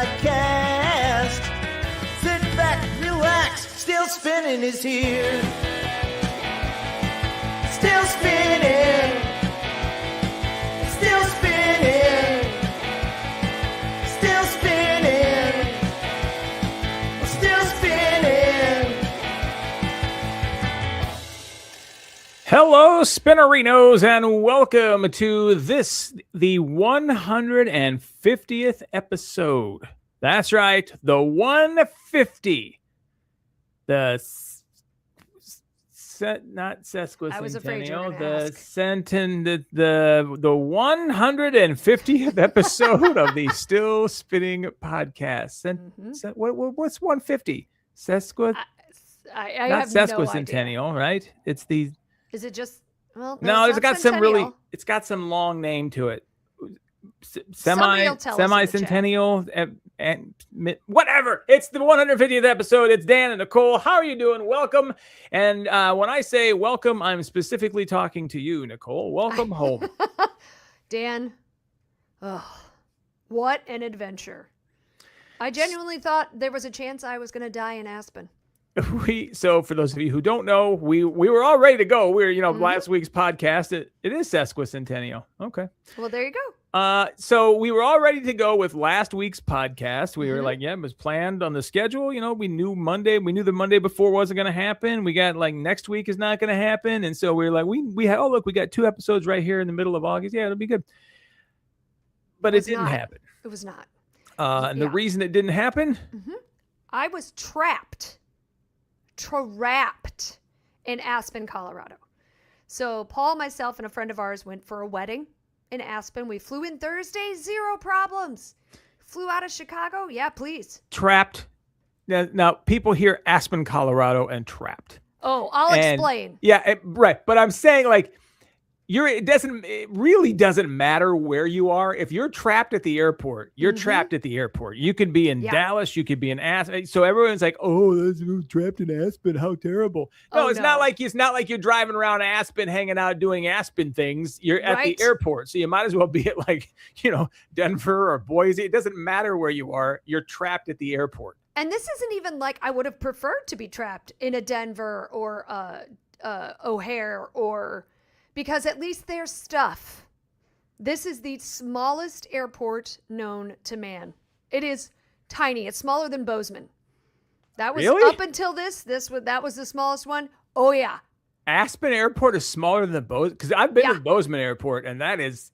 podcast. Sit back, relax, Still Spinning is here. Still spinning. Still spinning. Still spinning. Still spinning. Hello, Spinnerinos, and welcome to this, the 150th episode. That's right, the 150. Not sesquicentennial. I was afraid you were gonna the ask. the 150th episode of the Still Spinning podcast. What's 150? I Not have no idea. sesquicentennial, right? It's the Is it just? Well, no, it's got some centennial. it's got some long name to it. Somebody will tell us in the chat. Semi-centennial, and whatever. It's the 150th episode. It's Dan and Nicole. How are you doing? Welcome. And when I say welcome, I'm specifically talking to you, Nicole. Welcome home. Dan, what an adventure! I genuinely thought there was a chance I was going to die in Aspen. So for those of you who don't know, we were all ready to go. We were, last week's podcast. It is sesquicentennial. Okay. Well, there you go. So we were all ready to go with last week's podcast. We were like, yeah, it was planned on the schedule. We knew Monday. We knew the Monday before wasn't going to happen. We got next week is not going to happen. And so we were like, we had, we got 2 episodes right here in the middle of August. Yeah, it'll be good. But it didn't happen. It was not. And the reason it didn't happen? I was trapped in Aspen, Colorado. So Paul, myself, and a friend of ours went for a wedding in Aspen. We flew in Thursday, 0 problems. Flew out of Chicago. Yeah, please. Trapped. Now people hear Aspen, Colorado, and trapped. Oh, I'll explain. Yeah, right. But I'm saying it really doesn't matter where you are. If you're trapped at the airport, you're trapped at the airport. You could be in Dallas, you could be in Aspen. So everyone's like, "Oh, that's trapped in Aspen. How terrible!" No, it's not like you're driving around Aspen, hanging out, doing Aspen things. You're at the airport, so you might as well be at Denver or Boise. It doesn't matter where you are. You're trapped at the airport. And this isn't even like I would have preferred to be trapped in a Denver or O'Hare or. Because at least there's stuff. This is the smallest airport known to man. It is tiny. It's smaller than Bozeman. That was up until that was the smallest one. Oh yeah. Aspen Airport is smaller than Bozeman, because I've been to Bozeman Airport, and that is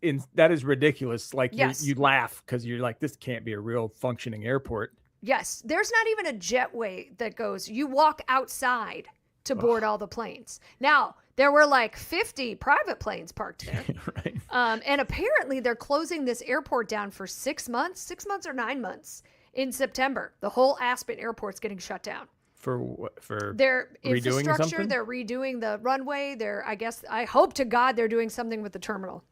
ridiculous. You laugh because you're like, this can't be a real functioning airport. Yes, there's not even a jetway that goes. You walk outside to board all the planes. Now, there were 50 private planes parked there. Right. And apparently they're closing this airport down for 6 months or 9 months in September. The whole Aspen airport's getting shut down. For what? For their redoing infrastructure, something? They're redoing the runway. I hope to God they're doing something with the terminal.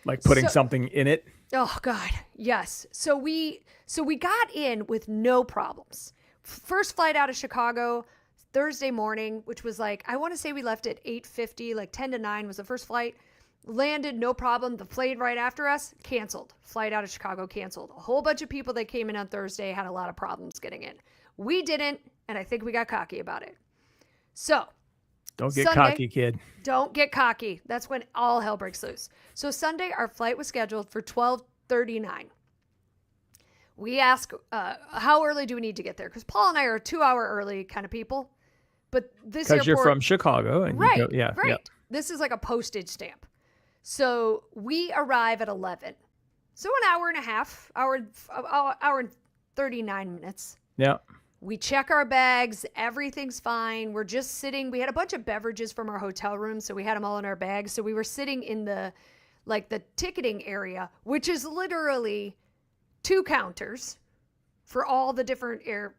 Like putting something in it? Oh God, yes. So we got in with no problems. First flight out of Chicago, Thursday morning, which was I want to say we left at 8:50, 10 to 9 was the first flight. Landed, no problem. The plane right after us, canceled. Flight out of Chicago, canceled. A whole bunch of people that came in on Thursday had a lot of problems getting in. We didn't, and I think we got cocky about it. So, don't get Sunday, cocky, kid. Don't get cocky. That's when all hell breaks loose. So Sunday, our flight was scheduled for 12:39. We ask, how early do we need to get there? Because Paul and I are 2 hour early kind of people. But this airport, because you're from Chicago, and right? You go, right. Yeah. This is like a postage stamp. So we arrive at 11. So an hour and a half, hour and 39 minutes. Yeah. We check our bags. Everything's fine. We're just sitting. We had a bunch of beverages from our hotel room, so we had them all in our bags. So we were sitting in the ticketing area, which is literally 2 counters for all the different air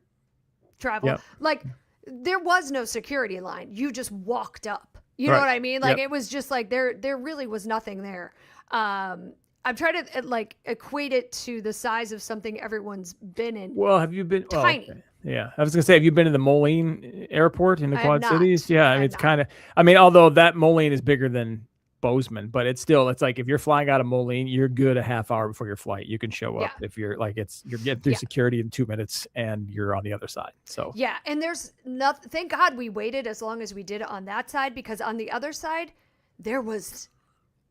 travel. Yep. There was no security line. You just walked up. You know what I mean? It was just there really was nothing there. I'm trying to equate it to the size of something everyone's been in. Well, have you been tiny? Oh, okay. Yeah, I was gonna say, have you been to the Moline Airport in the Quad Cities? Yeah, I mean, it's kind of. I mean, although that Moline is bigger than Bozeman, but it's like if you're flying out of Moline, you're good a half hour before your flight. You can show up if you're like you're getting through security in 2 minutes and you're on the other side. So yeah, and there's nothing. Thank God we waited as long as we did on that side, because on the other side there was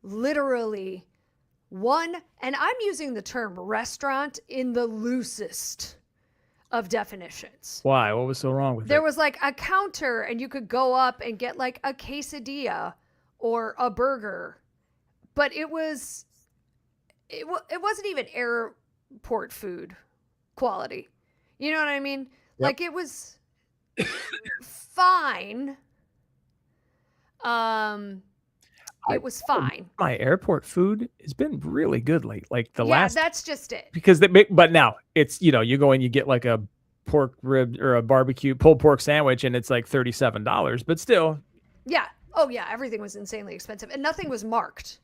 literally one, and I'm using the term restaurant in the loosest of definitions. Why? What was so wrong with it? There was like a counter and you could go up and get like a quesadilla or a burger, but it wasn't even airport food quality. You know what I mean? Yep. Like it was fine. It was fine. My airport food has been really good lately. Like the last. Yeah, that's just it. Because but now it's, you go and you get like a pork rib or a barbecue pulled pork sandwich and it's like $37, but still. Yeah. Oh yeah. Everything was insanely expensive and nothing was marked.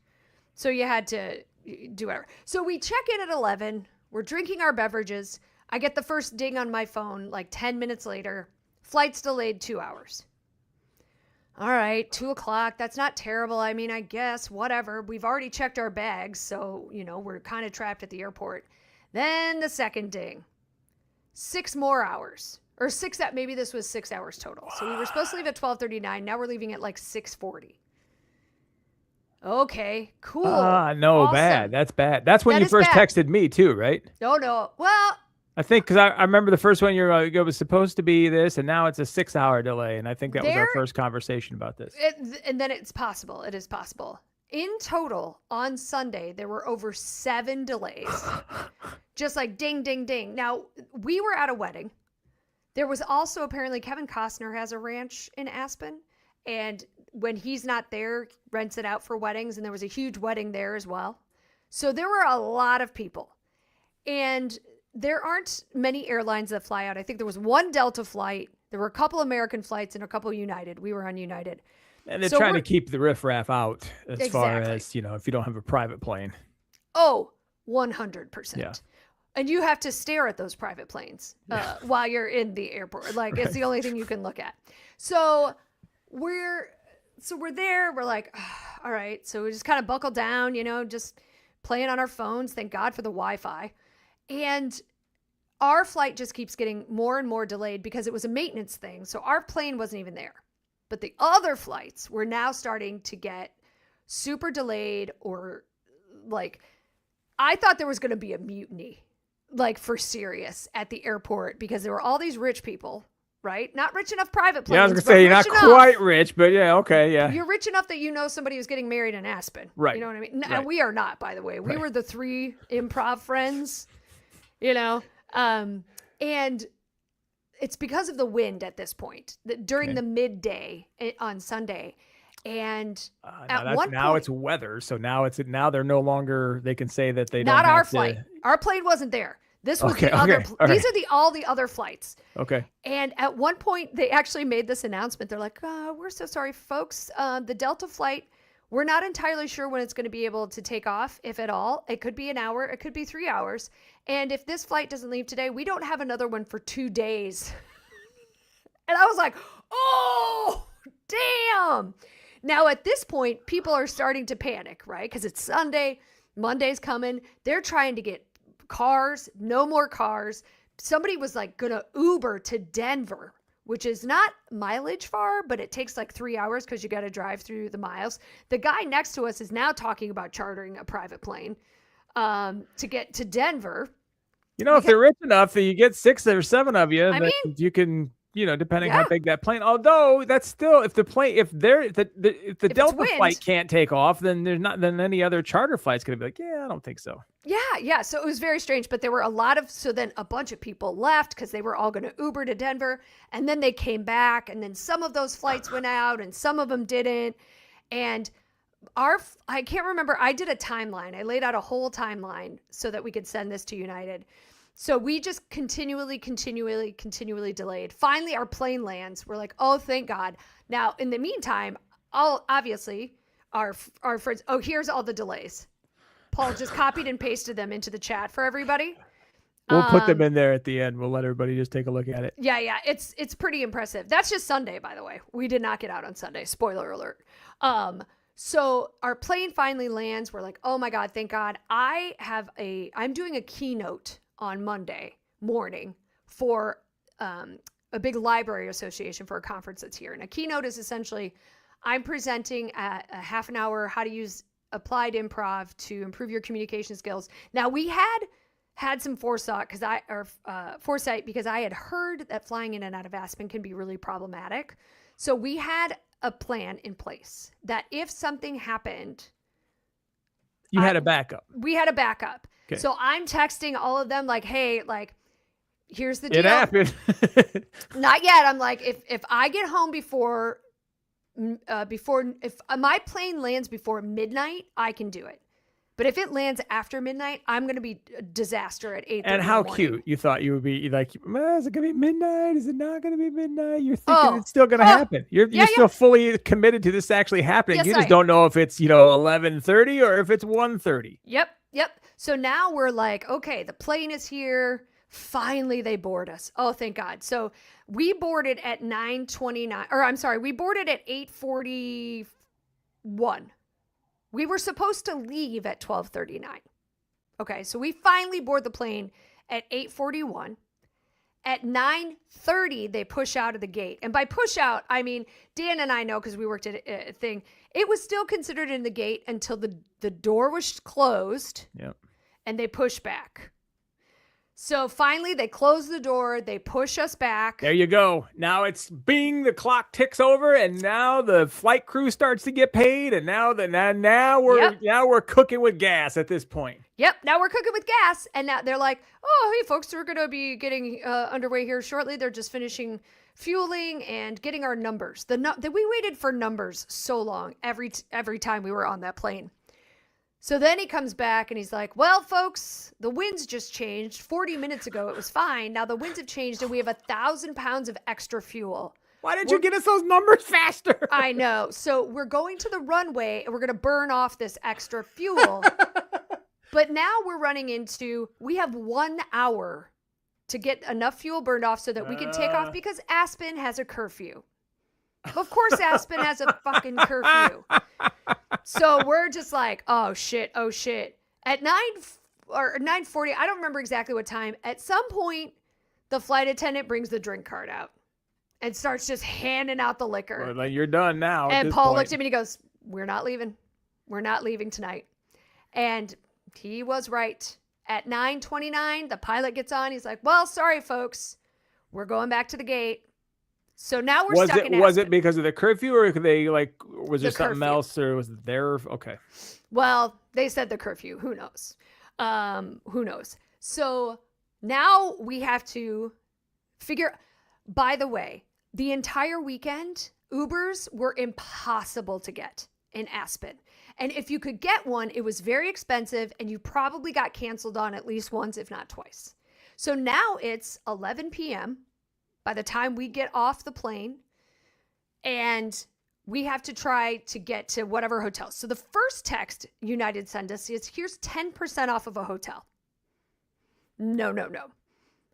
So you had to do whatever. So we check in at 11. We're drinking our beverages. I get the first ding on my phone like 10 minutes later. Flight's delayed 2 hours. All right, 2:00. That's not terrible. I mean, I guess, whatever. We've already checked our bags, so, we're kind of trapped at the airport. Then the second ding. 6 more hours. Or maybe this was 6 hours total. So we were supposed to leave at 12:39. Now we're leaving at like 6:40. Okay, cool. No, awesome. Bad. That's bad. That's when you first texted me too, right? No. Well, I think because I remember the first one it was supposed to be this, and now it's a 6-hour delay. And I think that was our first conversation about this. And then it's possible. It is possible. In total, on Sunday, there were over 7 delays. Just like ding, ding, ding. Now, we were at a wedding. There was also apparently Kevin Costner has a ranch in Aspen. And when he's not there, rents it out for weddings. And there was a huge wedding there as well. So there were a lot of people. And there aren't many airlines that fly out. I think there was one Delta flight. There were a couple American flights and a couple United. We were on United. And they're trying to keep the riffraff out as far as, if you don't have a private plane. Oh, 100%. Yeah. And you have to stare at those private planes while you're in the airport. Like it's the only thing you can look at. So we're there. We're like, all right. So we just kind of buckle down, just playing on our phones. Thank God for the Wi-Fi. And our flight just keeps getting more and more delayed because it was a maintenance thing. So our plane wasn't even there. But the other flights were now starting to get super delayed, or like, I thought there was going to be a mutiny, like for serious, at the airport because there were all these rich people, right? Not rich enough private planes. Yeah, I was going to say, you're not quite rich, but yeah, okay, yeah. You're rich enough that somebody was getting married in Aspen. Right. You know what I mean? Right. And we are not, by the way. We were the 3 improv friends. And it's because of the wind at this point during the midday on Sunday. And at one point, now it's weather. So now they're no longer, they can say that they not don't our flight. Our plane wasn't there. This was the other. These are all the other flights. Okay. And at one point they actually made this announcement. They're like, we're so sorry, folks. The Delta flight, we're not entirely sure when it's going to be able to take off, if at all. It could be an hour. It could be 3 hours. And if this flight doesn't leave today, we don't have another one for 2 days. And I was like, oh, damn. Now, at this point, people are starting to panic, right? Because it's Sunday. Monday's coming. They're trying to get cars. No more cars. Somebody was like going to Uber to Denver, which is not mileage far, but it takes like 3 hours because you got to drive through the miles. The guy next to us is now talking about chartering a private plane to get to Denver. If they're rich enough that you get 6 or 7 of you, you can, depending how big that plane. Although that's still, if the Delta flight can't take off, then then any other charter flight's going to be like, I don't think so. Yeah. So it was very strange, but there were then a bunch of people left because they were all going to Uber to Denver, and then they came back, and then some of those flights went out and some of them didn't. And I can't remember. I did a timeline. I laid out a whole timeline so that we could send this to United. So we just continually delayed. Finally, our plane lands. We're like, oh, thank God. Now, in the meantime, obviously our friends, here's all the delays. Paul just copied and pasted them into the chat for everybody. We'll put them in there at the end. We'll let everybody just take a look at it. Yeah. It's pretty impressive. That's just Sunday, by the way. We did not get out on Sunday. Spoiler alert. So our plane finally lands. We're like, oh my God, thank God. I'm doing a keynote on Monday morning for a big library association for a conference that's here. And a keynote is essentially, I'm presenting a half an hour how to use applied improv to improve your communication skills. Now we had some foresight because I had heard that flying in and out of Aspen can be really problematic. So we had a plan in place that if something happened, you had a backup. We had a backup. Okay. So I'm texting all of them like, hey, like, here's the deal. It happened. Not yet. I'm like, if I get home before if my plane lands before midnight, I can do it. But if it lands after midnight, I'm going to be a disaster at 8:30 And how cute you thought you would be, like, is it going to be midnight? Is it not going to be midnight? You're thinking it's still going to happen. You're still fully committed to this actually happening. Yes, you just don't know if it's, 11:30 or if it's 1:30. Yep. So now we're like, okay, the plane is here. Finally, they board us. Oh, thank God. So we boarded at 9:29, or I'm sorry, we boarded at 8:41. We were supposed to leave at 12:39. Okay, so we finally board the plane at 8:41. At 9:30, they push out of the gate. And by push out, I mean, Dan and I know because we worked at a thing. It was still considered in the gate until the door was closed. Yep. And they push back. So finally, they close the door. They push us back. There you go. Now it's bing. The clock ticks over, and now the flight crew starts to get paid. And now we're cooking with gas at this point. Yep. Now we're cooking with gas, and now they're like, "Oh, hey, folks, we're gonna be getting underway here shortly. They're just finishing fueling and getting our numbers. We waited for numbers so long every time we were on that plane." So then he comes back and he's like, well, folks, the winds just changed. 40 minutes ago, it was fine. Now the winds have changed and we have 1,000 pounds of extra fuel. Why didn't you get us those numbers faster? I know. So we're going to the runway and we're going to burn off this extra fuel. But now we're running into, we have 1 hour to get enough fuel burned off so that we can take off because Aspen has a curfew. Of course, Aspen has a fucking curfew. So we're just like, oh shit. At 9:40, I don't remember exactly what time. At some point, the flight attendant brings the drink card out and starts just handing out the liquor. Well, like, you're done now. And Paul looked at me and he goes, we're not leaving. We're not leaving tonight. And he was right. At 9:29, the pilot gets on. He's like, well, sorry, folks. We're going back to the gate. So now we're stuck in Aspen. Was it because of the curfew or was there something else or was it there? Okay. Well, they said the curfew. Who knows? So now we have to by the way, the entire weekend, Ubers were impossible to get in Aspen. And if you could get one, it was very expensive and you probably got canceled on at least once, if not twice. So now it's 11 p.m. by the time we get off the plane, and we have to try to get to whatever hotel. So the first text United sent us is, here's 10% off of a hotel. No.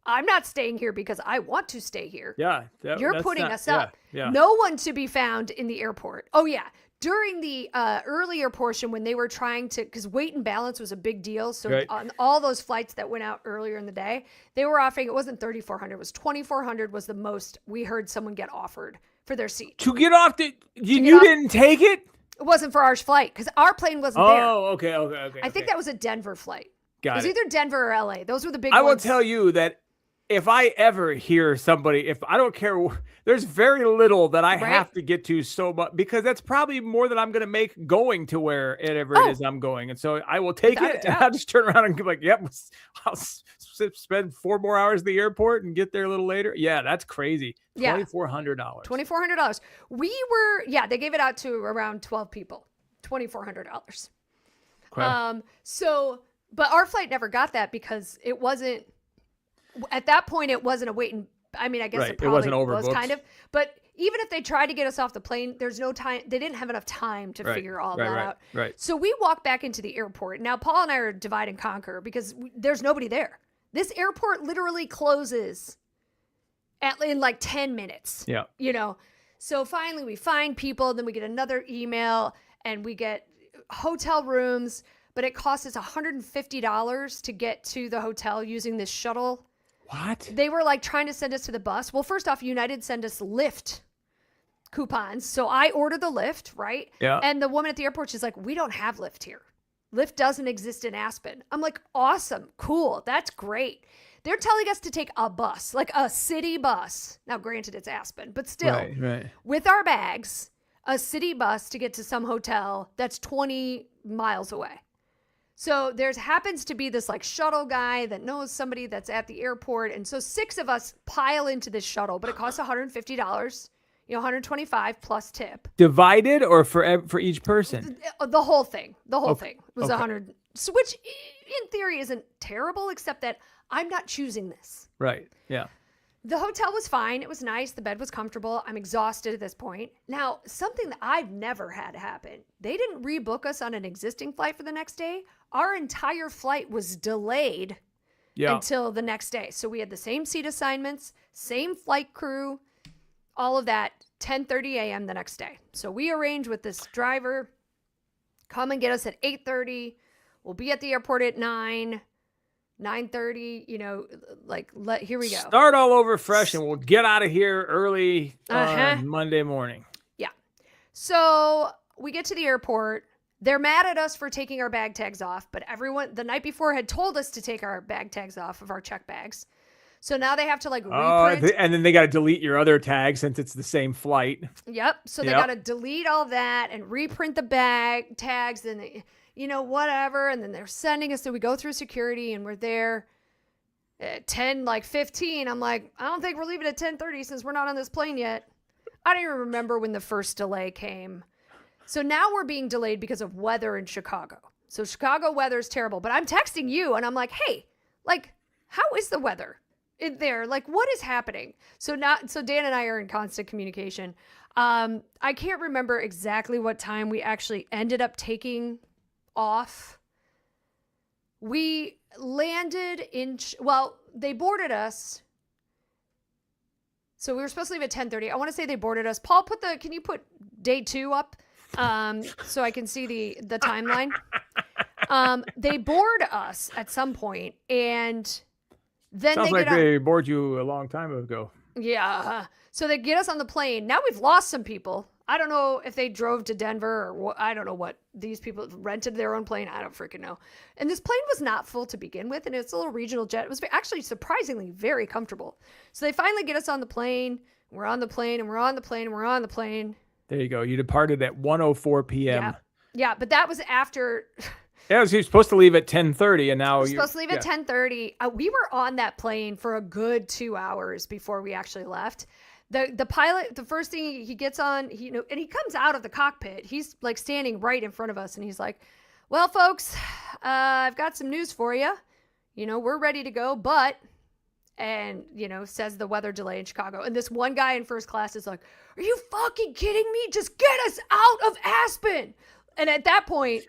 I'm not staying here because I want to stay here. Yeah. You're putting us up. Yeah. No one to be found in the airport. Oh, yeah. During the earlier portion when they were trying to, because weight and balance was a big deal. So right. On all those flights that went out earlier in the day, they were offering, it wasn't 3,400, it was 2,400 was the most we heard someone get offered for their seat. To get off you didn't take it? It wasn't for our flight because our plane wasn't there. Oh, okay. I think that was a Denver flight. Got it was either Denver or LA. Those were the big ones. ones. I will tell you that if I ever hear somebody, if I don't care, there's very little that I have to get to so much because that's probably more than I'm going to make going to wherever it is I'm going. And so I will take it and I'll just turn around and be like, yep, I'll spend 4 more hours at the airport and get there a little later. Yeah, that's crazy. $2,400. $2,400. They gave it out to around 12 people. $2,400. Okay. But our flight never got that because it wasn't, at that point, it wasn't a waiting. I mean, I guess it probably was kind of. But even if they tried to get us off the plane, there's no time. They didn't have enough time to figure all that out. Right. So we walk back into the airport. Now, Paul and I are divide and conquer because there's nobody there. This airport literally closes in like 10 minutes. Yeah. So finally we find people. Then we get another email. and we get hotel rooms, but it costs us $150 to get to the hotel using this shuttle. What? They were like trying to send us to the bus. Well, first off, United sent us Lyft coupons. So I ordered the Lyft, right? Yeah. And the woman at the airport, she's like, we don't have Lyft here. Lyft doesn't exist in Aspen. I'm like, awesome, cool, that's great. They're telling us to take a bus, like a city bus. Now, granted, it's Aspen, but still, right. with our bags, a city bus to get to some hotel that's 20 miles away. So there's happens to be this like shuttle guy that knows somebody that's at the airport. And so 6 of us pile into this shuttle, but it costs $150, $125 plus tip. Divided or for each person? The whole thing. The whole thing was okay. 100, so which in theory isn't terrible, except that I'm not choosing this. Right. Yeah. The hotel was fine. It was nice. The bed was comfortable. I'm exhausted at this point. Now, something that I've never had happen. They didn't rebook us on an existing flight for the next day. Our entire flight was delayed until the next day. So we had the same seat assignments, same flight crew, all of that, 10:30 a.m. the next day. So we arranged with this driver, come and get us at 8:30. We'll be at the airport at 9:30, here we go. Start all over fresh and we'll get out of here early on Monday morning. Yeah. So we get to the airport. They're mad at us for taking our bag tags off, but everyone the night before had told us to take our bag tags off of our check bags. So now they have to reprint. And then they got to delete your other tag since it's the same flight. Yep. So they got to delete all that and reprint the bag tags and whatever. And then they're sending us. So we go through security and we're there at 10:15. I'm like, I don't think we're leaving at 10:30 since we're not on this plane yet. I don't even remember when the first delay came. So now we're being delayed because of weather in Chicago. So Chicago weather is terrible. But I'm texting you and I'm like, hey, how is the weather in there? What is happening? So Dan and I are in constant communication. I can't remember exactly what time we actually ended up taking off. We landed they boarded us. So we were supposed to leave at 10:30. I want to say they boarded us. Paul, can you put day 2 up? So I can see the timeline. They board us at some point, and then they board you a long time ago. Yeah. So they get us on the plane. Now we've lost some people. I don't know if they drove to Denver or I don't know what these people rented their own plane. I don't freaking know. And this plane was not full to begin with, and it's a little regional jet. It was actually surprisingly very comfortable. So they finally get us on the plane. We're on the plane, and we're on the plane, and we're on the plane. There you go. You departed at 1:04 p.m. Yeah, but that was after. Yeah, so you're supposed to leave at 10:30, and now you're supposed to leave at 10:30. We were on that plane for a good 2 hours before we actually left. The pilot, the first thing he gets on, and he comes out of the cockpit. He's standing right in front of us, and he's like, "Well, folks, I've got some news for you. We're ready to go, but." And, says the weather delay in Chicago. And this one guy in first class is like, are you fucking kidding me? Just get us out of Aspen. And at that point,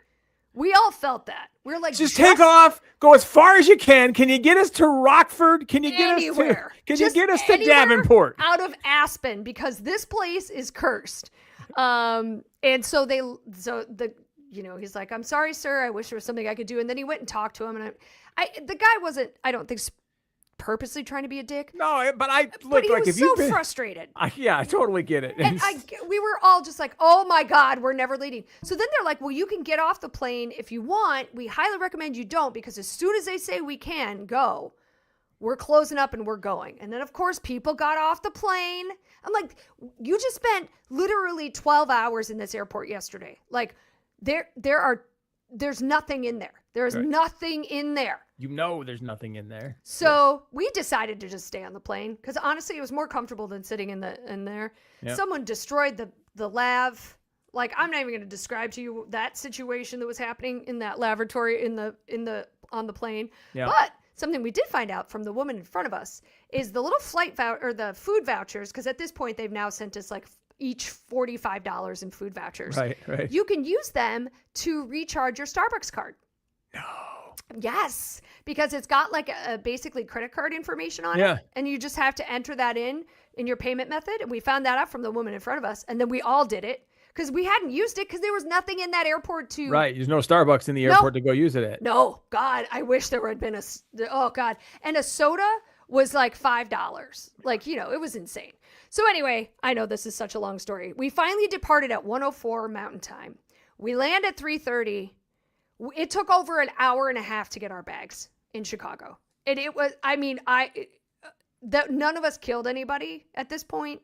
we all felt that. We're like, just take off, go as far as you can. Can you get us to Rockford? Can you get anywhere. Can you get us to Davenport? Out of Aspen, because this place is cursed. And so he's like, I'm sorry, sir. I wish there was something I could do. And then he went and talked to him. And the guy wasn't, I don't think, purposely trying to be a dick. No, but he was so frustrated. I totally get it. And we were all just like, oh my God, we're never leaving. So then they're like, well, you can get off the plane if you want. We highly recommend you don't, because as soon as they say we can go, we're closing up and we're going. And then of course people got off the plane. I'm like, you just spent literally 12 hours in this airport yesterday. There's nothing in there. There's nothing in there. There's nothing in there. So we decided to just stay on the plane because honestly, it was more comfortable than sitting in there. Yep. Someone destroyed the lav. I'm not even going to describe to you that situation that was happening in that lavatory on the plane. Yep. But something we did find out from the woman in front of us is the little the food vouchers. Because at this point, they've now sent us each $45 in food vouchers. Right. You can use them to recharge your Starbucks card. No. Yes, because it's got a basically credit card information on it, and you just have to enter that in your payment method. And we found that out from the woman in front of us, and then we all did it because we hadn't used it because there was nothing in that airport to. Right. There's no Starbucks in the airport to go use it at. No, God, I wish there had been oh God. And a soda was like $5. Like, it was insane. So anyway, I know this is such a long story. We finally departed at 1:04 Mountain Time. We land at 3:30. It took over an hour and a half to get our bags in Chicago. And it was, none of us killed anybody at this point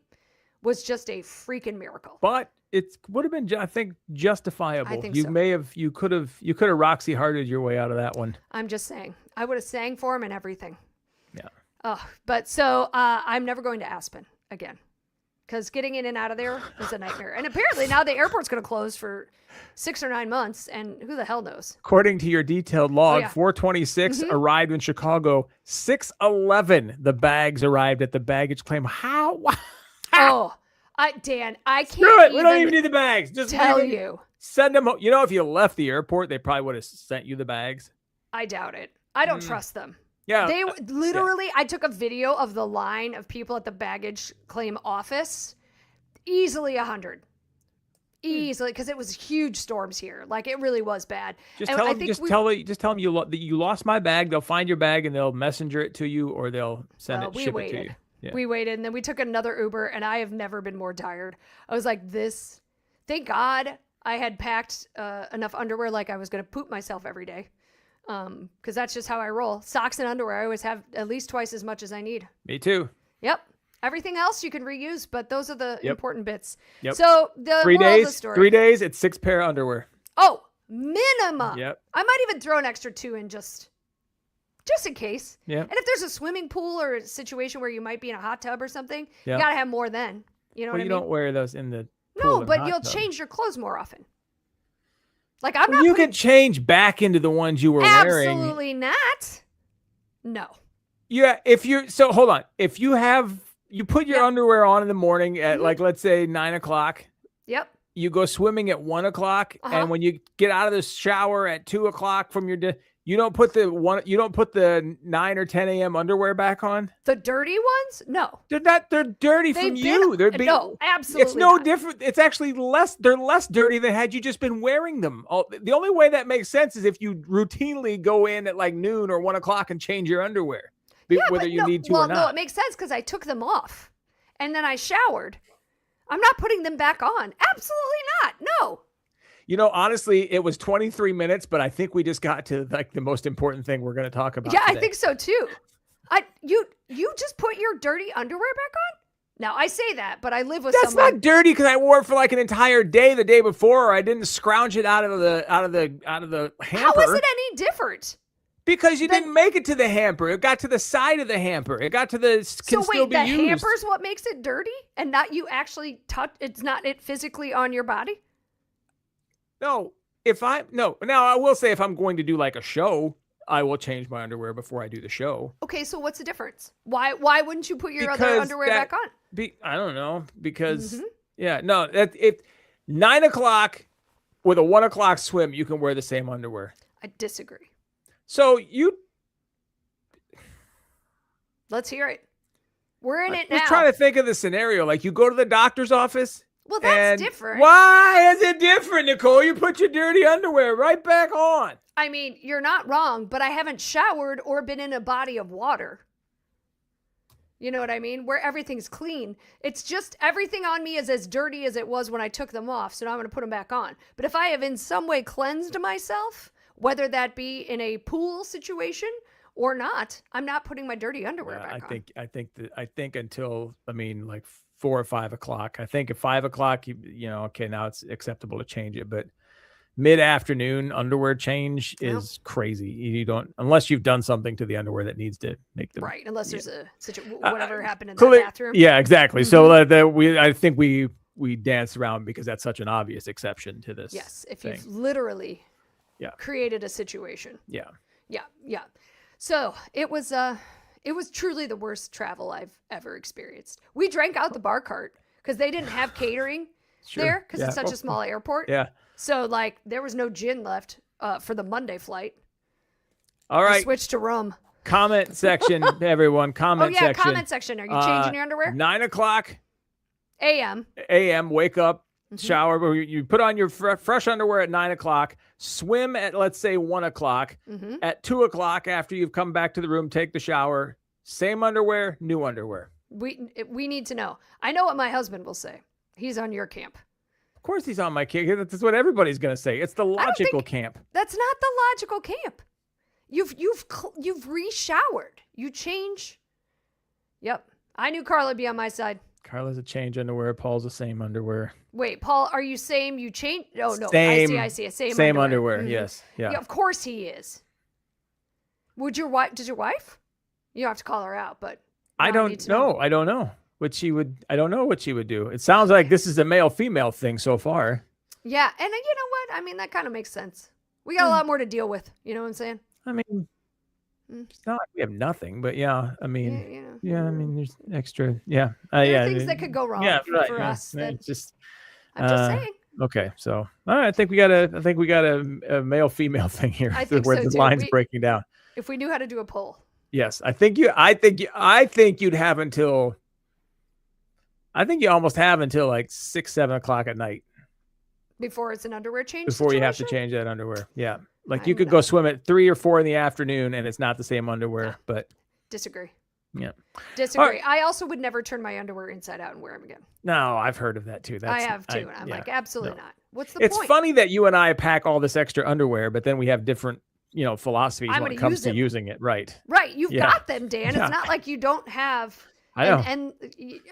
was just a freaking miracle. But it would have been, I think, justifiable. I think you so. You could have Roxy Hearted your way out of that one. I'm just saying. I would have sang for him and everything. Yeah. But so I'm never going to Aspen again because getting in and out of there was a nightmare. And apparently now the airport's going to close for 6 or 9 months, and who the hell knows? According to your detailed log, 4:26 Mm-hmm. arrived in Chicago. 6:11 the bags arrived at the baggage claim. How? Dan, I can't Screw it. We don't even need the bags. Just tell you. Send them. If you left the airport, they probably would have sent you the bags. I doubt it. I don't trust them. Yeah. They literally, I took a video of the line of people at the baggage claim office. Easily 100. Easily, because it was huge storms here. Like, it really was bad. Just tell them you lost my bag. They'll find your bag and they'll messenger it to you, or they'll ship it to you. Yeah. We waited, and then we took another Uber, and I have never been more tired. I was like, thank God I had packed enough underwear like I was going to poop myself every day. Because that's just how I roll. Socks and underwear, I always have at least twice as much as I need. Me too. Yep. Everything else you can reuse, but those are the important bits. Yep. So the 3 moral days, of the story. 3 days, it's 6 pair of underwear. Oh, minimum. Yep. I might even throw an extra 2 in just in case. Yeah. And if there's a swimming pool or a situation where you might be in a hot tub or something, Yeah. you got to have more then. You know what I mean? You don't wear those in the pool No, and but hot you'll tub. change your clothes more often. Like, I'm not You putting... can change back into the ones you were wearing. Absolutely not. No. Yeah, hold on. If you put your underwear on in the morning at like, let's say 9 o'clock. Yep. You go swimming at 1 o'clock, and when you get out of the shower at 2 o'clock from your you don't put the 9 or 10 a.m. underwear back on. The dirty ones? No. They're dirty from you. No, absolutely. It's no not. different. It's actually they're less dirty than had you just been wearing them. The only way that makes sense is if you routinely go in at like noon or 1 o'clock and change your underwear, whether you need to or not. No, it makes sense because I took them off and then I showered. I'm not putting them back on. Absolutely not. No. Honestly, it was 23 minutes, but I think we just got to like the most important thing we're going to talk about. Yeah, today. I think so too. You just put your dirty underwear back on? Now I say that, but I live with That's someone. not dirty because I wore it for like an entire day the day before, or I didn't scrounge it out of the hamper. How is it any different? Because you didn't make it to the hamper. It got to the side of the hamper. It got to the still be the used. hamper's what makes it dirty, and not you actually touch. It's not it physically on your body. No, now I will say if I'm going to do like a show, I will change my underwear before I do the show. Okay, so what's the difference? Why wouldn't you put your other underwear back on? I don't know, because if 9 o'clock with a 1 o'clock swim, you can wear the same underwear. I disagree. So let's hear it. We're in it now. Just trying to think of the scenario. Like you go to the doctor's office. Well, that's different. Why is it different, Nicole? You put your dirty underwear right back on. I mean, you're not wrong, but I haven't showered or been in a body of water. You know what I mean? Where everything's clean. It's just everything on me is as dirty as it was when I took them off. So now I'm going to put them back on. But if I have in some way cleansed myself, whether that be in a pool situation or not, I'm not putting my dirty underwear back on. I think until, like 4 or 5 o'clock. I think at 5 o'clock, okay, now it's acceptable to change it. But mid-afternoon underwear change is crazy. You don't, unless you've done something to the underwear that needs to make them right. Unless there's whatever happened in the bathroom. Yeah, exactly. Mm-hmm. So I think we danced around because that's such an obvious exception to this. Yes, if you've literally created a situation. Yeah. So it was truly the worst travel I've ever experienced. We drank out the bar cart because they didn't have catering there because it's such a small airport. Yeah. So there was no gin left for the Monday flight. All right. I switched to rum. Comment section, everyone. Comment section. Comment section. Are you changing your underwear? 9 o'clock a.m. Wake up. shower, or you put on your fresh underwear at 9 o'clock, swim at, let's say, 1 o'clock. At 2 o'clock, after you've come back to the room, take the shower, same underwear, new underwear. We need to know. I know what my husband will say. He's on your camp. Of course he's on my camp. That's what everybody's going to say. It's the logical camp. That's not the logical camp. You've re-showered. You change. Yep. I knew Carla'd be on my side. Carla's a change underwear. Paul's the same underwear. Wait, Paul, are you saying you change? Oh, no. Same, I see. Same underwear. Yes. Yeah. Of course he is. Does your wife? You don't have to call her out, but I don't know. I don't know what she would do. It sounds like this is a male-female thing so far. Yeah. And you know what? I mean, that kind of makes sense. We got a lot more to deal with. You know what I'm saying? I mean, it's not like we have nothing, but yeah, I mean, I mean, there's extra, there are things that could go wrong for us. I'm just saying. Okay, so all right, I think we got a male-female thing here. I think where so the line's breaking down. If we knew how to do a poll. Yes, I think you'd have until. I think you almost have until like 6, 7 o'clock at night. Before it's an underwear change. Before you have to change that underwear, yeah. Like you could go swim at 3 or 4 in the afternoon, and it's not the same underwear. But disagree. Yeah. Disagree. Right. I also would never turn my underwear inside out and wear them again. No, I've heard of that too. I have too, and I'm like, absolutely not. What's the point? It's funny that you and I pack all this extra underwear, but then we have different, philosophies when it comes to using it. Right. Right. You've got them, Dan. Yeah. It's not like you don't have. I know. And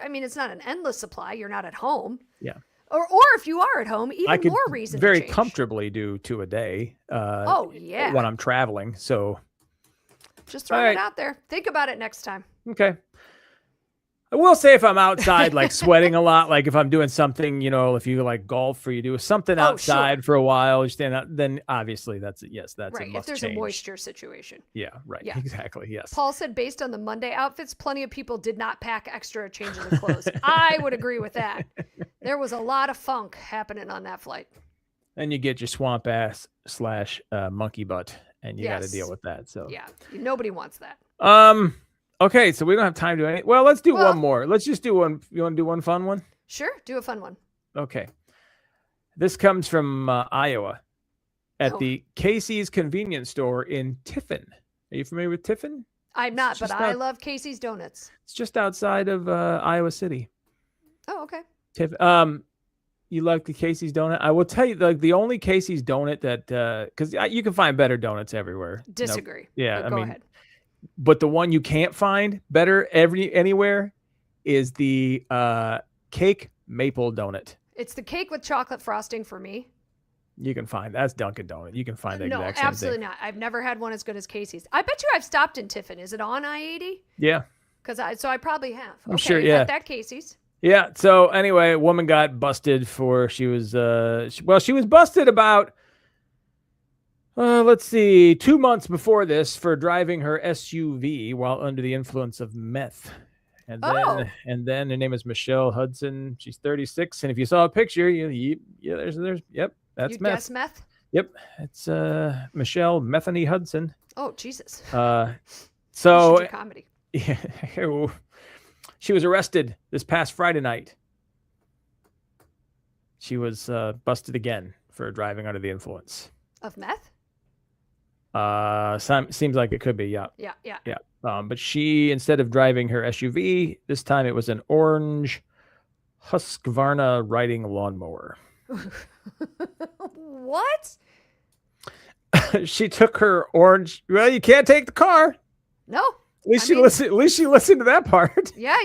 I mean, it's not an endless supply. You're not at home. Yeah. Or if you are at home, even more reason very to change. Comfortably do 2 a day. When I'm traveling. So just throwing it out there. Think about it next time. Okay. I will say if I'm outside, like sweating a lot, like if I'm doing something, if you like golf or you do something outside for a while, you stand out, then obviously that's right. A must if there's change. A moisture situation. Yeah, right. Yeah. Exactly. Yes. Paul said based on the Monday outfits, plenty of people did not pack extra changes of clothes. I would agree with that. There was a lot of funk happening on that flight. And you get your swamp ass / monkey butt, and you got to deal with that. So yeah, nobody wants that. Okay, so we don't have time to do anything. Well, let's do one more. Let's just do one. You want to do one fun one? Sure, do a fun one. Okay. This comes from Iowa at the Casey's convenience store in Tiffin. Are you familiar with Tiffin? I'm not, but I love Casey's Donuts. It's just outside of Iowa City. Oh, okay. Tiffin. You like the Casey's donut? I will tell you, like the only Casey's donut that, because you can find better donuts everywhere. Disagree. Yeah, go ahead. But the one you can't find better anywhere is the cake maple donut. It's the cake with chocolate frosting for me. You can find that's Dunkin' Donut. You can find the exact same thing. No, absolutely not. I've never had one as good as Casey's. I bet you I've stopped in Tiffin. Is it on I-80? Yeah. So I probably have. I'm sure. Yeah. At that Casey's. Yeah. So anyway, a woman got busted she was busted about. Let's see, 2 months before this for driving her SUV while under the influence of meth. And then her name is Michelle Hudson. She's 36. And if you saw a picture, that's meth. Guess meth? Yep. It's Michelle Methany Hudson. Oh, Jesus. So comedy. Yeah, she was arrested this past Friday night. She was busted again for driving under the influence. Of meth? Seems like it could be, yeah. Yeah. But she, instead of driving her SUV, this time it was an orange Husqvarna riding lawnmower. What? She took her orange. Well, you can't take the car. No. At least she listened to that part. Yeah.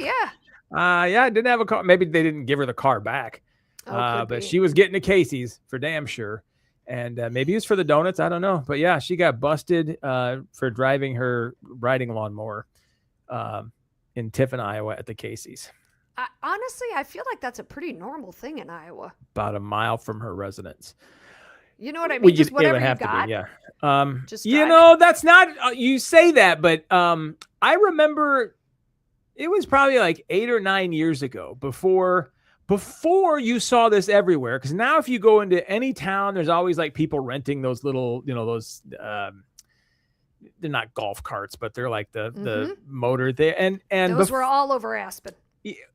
I didn't have a car. Maybe they didn't give her the car back. But she was getting to Casey's for damn sure. And maybe it's for the donuts. I don't know. But yeah, she got busted for driving her riding lawnmower in Tiffin, Iowa at the Casey's. Honestly, I feel like that's a pretty normal thing in Iowa. About a mile from her residence. You know what I mean? Just whatever you got. Yeah. That's not, you say that, but I remember it was probably like 8 or 9 years ago before you saw this everywhere. Because now if you go into any town, there's always like people renting those little, those, they're not golf carts, but they're like the motor there. And those were all over Aspen.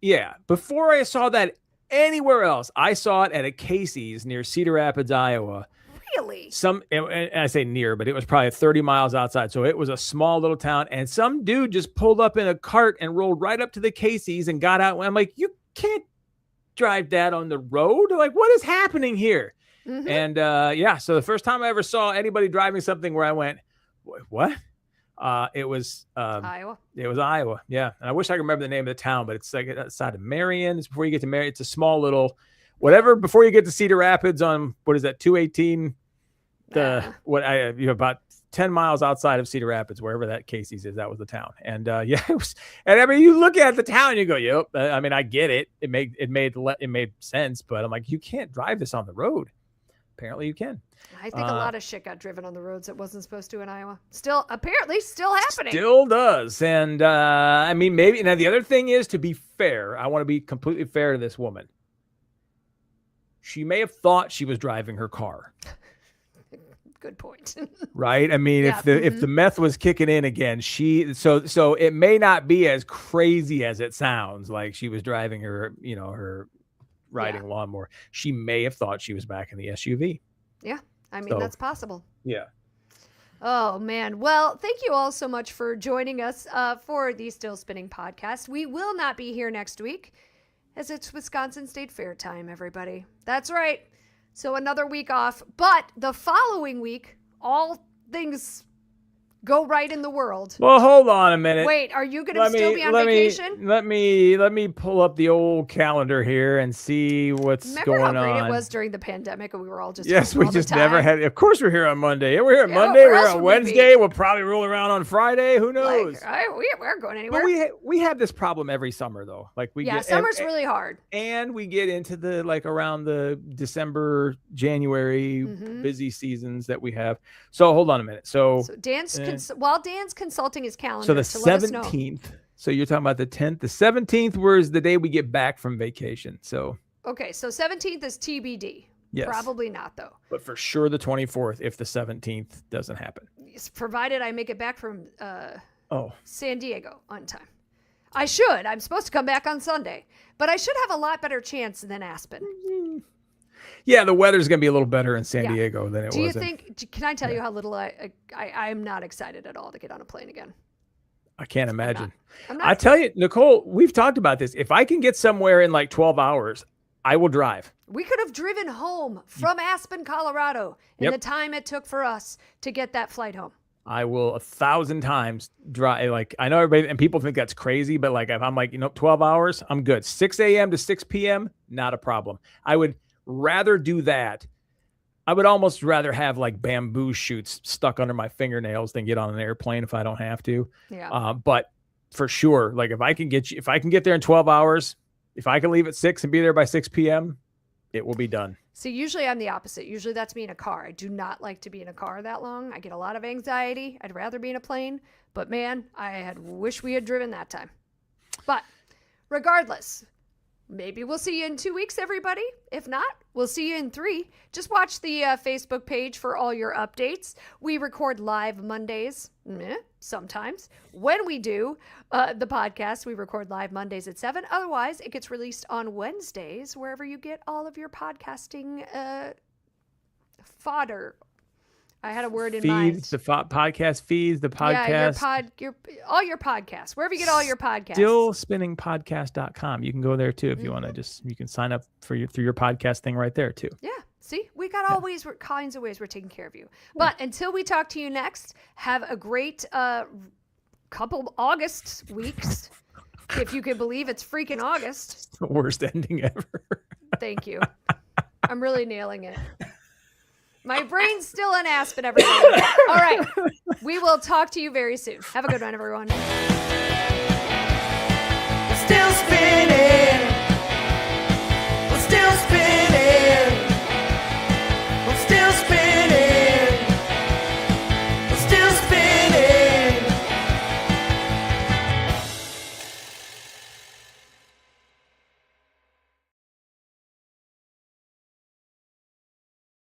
Yeah. Before I saw that anywhere else. I saw it at a Casey's near Cedar Rapids, Iowa. Really? And I say near, but it was probably 30 miles outside. So it was a small little town. And some dude just pulled up in a cart and rolled right up to the Casey's and got out. I'm like, you can't drive that on the road. Like, what is happening here? Mm-hmm. And so the first time I ever saw anybody driving something where I went, what? It was Iowa. It was Iowa. Yeah. And I wish I could remember the name of the town, but it's like outside of Marion. It's before you get to Marion. It's a small little whatever before you get to Cedar Rapids on, what is that, 218? About 10 miles outside of Cedar Rapids, wherever that Casey's is, that was the town. And it was, and I mean, you look at the town and you go, yep. I mean, I get it. It made sense, but I'm like, you can't drive this on the road. Apparently you can. I think a lot of shit got driven on the roads that wasn't supposed to in Iowa. Still happening. Still does. And I mean, maybe now the other thing is, to be fair, I want to be completely fair to this woman. She may have thought she was driving her car. Good point. Right? I mean, if the meth was kicking in again, so it may not be as crazy as it sounds, like she was driving her, her riding lawnmower. She may have thought she was back in the SUV. Yeah. I mean, that's possible. Yeah. Oh, man. Well, thank you all so much for joining us for the Still Spinning podcast. We will not be here next week, as it's Wisconsin State Fair time, everybody. That's right. So another week off, but the following week, all things go right in the world. Well, hold on a minute. Wait, are you going to still be on vacation? Let me pull up the old calendar here and see what's going on. Remember how great it was during the pandemic and we were all just we just never had. Of course, we're here on Monday. We're here on Monday. We're here on Wednesday. We'll probably roll around on Friday. Who knows? We're going anywhere. But we have this problem every summer though. Like summer's really hard. And we get into the around the December, January busy seasons that we have. So hold on a minute. So Dan's while Dan's consulting his calendar, so the 17th. So you're talking about the 10th. The 17th was the day we get back from vacation. So okay, so 17th is TBD. Yes. Probably not though. But for sure the 24th if the 17th doesn't happen. Provided I make it back from San Diego on time. I'm supposed to come back on Sunday, but I should have a lot better chance than Aspen. Yeah, the weather's going to be a little better in San Diego than it was. Do you think, can I tell you how little I'm not excited at all to get on a plane again? I can't imagine. I'm not I tell you, Nicole, we've talked about this. If I can get somewhere in like 12 hours, I will drive. We could have driven home from Aspen, Colorado in the time it took for us to get that flight home. I will 1,000 times drive. Like, I know everybody and people think that's crazy, but like, if I'm like, 12 hours, I'm good. 6 a.m. to 6 p.m., not a problem. I would rather do that. I would almost rather have like bamboo shoots stuck under my fingernails than get on an airplane if I don't have to. Yeah. But for sure, like if I can get there in 12 hours, if I can leave at 6 and be there by 6 p.m., it will be done. See, usually I'm the opposite. Usually that's me in a car. I do not like to be in a car that long. I get a lot of anxiety. I'd rather be in a plane. But man, I wish we had driven that time. But regardless, maybe we'll see you in 2 weeks, everybody. If not, we'll see you in 3. Just watch the Facebook page for all your updates. We record live Mondays, sometimes. When we do the podcast, we record live Mondays at 7. Otherwise, it gets released on Wednesdays, wherever you get all of your podcasting fodder. I had a word in mind. Feeds, the podcast feeds, the podcast. Yeah, all your podcasts. Wherever you get all your podcasts. Stillspinningpodcast.com. You can go there too if you want to you can sign up through your podcast thing right there too. Yeah. See, we got all kinds of ways we're taking care of you. But until we talk to you next, have a great couple August weeks. If you can believe it's freaking August. It's the worst ending ever. Thank you. I'm really nailing it. My brain's still in Aspen, everybody. All right. We will talk to you very soon. Have a good one, everyone.